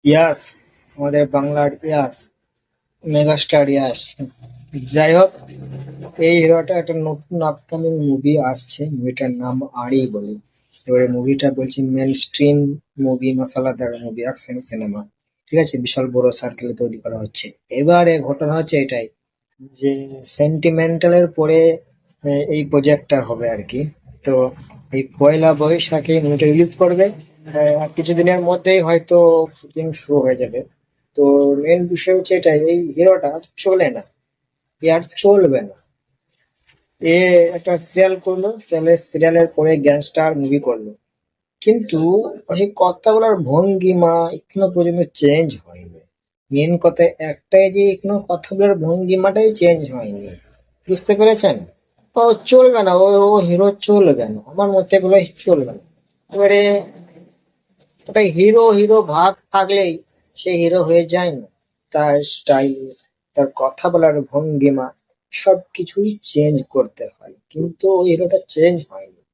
ইয়াস, আমাদের বাংলার ইয়াস, মেগাস্টার ইয়াস। যাই হোক, এই হিরোটা একটা নতুন আপকামিং মুভি আসছে, মুভিটার নাম আড়ি বলে। এবারে মুভিটা বলছি মেন স্ট্রিম মুভি, মশালাদার মুভি, অ্যাকশন সিনেমা। ঠিক আছে, বিশাল বড় সার্কেলে তৈরি করা হচ্ছে। এবারে ঘটনা হচ্ছে এটাই যে সেন্টিমেন্টালের পরে এই প্রজেক্টটা হবে আর কি। তো এই পয়লা বৈশাখে মুভিটা রিলিজ করবে। আর কিছুদিনের মধ্যেই হয়তো শুটিং শুরু হয়ে যাবে। তো মেন বিষয় হচ্ছে এটাই, এই হিরোটা আর চলে না, এ আর চলবে না। এ একটা সিরিয়াল করলো, সিরিয়ালের পরে গ্যাংস্টার মুভি করলো, কিন্তু সেই কথা বলার ভঙ্গিমা এখনো পর্যন্ত চেঞ্জ হয়নি। মেন কথা একটাই যে এখনো কথা বলার ভঙ্গিমাটাই চেঞ্জ হয়নি। বুঝতে পেরেছেন? ও চলবে না, ও ও হিরো চলবে না, আমার মতে বলে চলবে না। এবারে ওটা হিরো হিরো ভাব থাকলেই সে হিরো হয়ে যায় না। তার স্টাইলিশ, তার কথা বলার ভঙ্গিমা সবকিছুই চেঞ্জ করতে হয়, কিন্তু ওই হিরোটা চেঞ্জ হয়নি।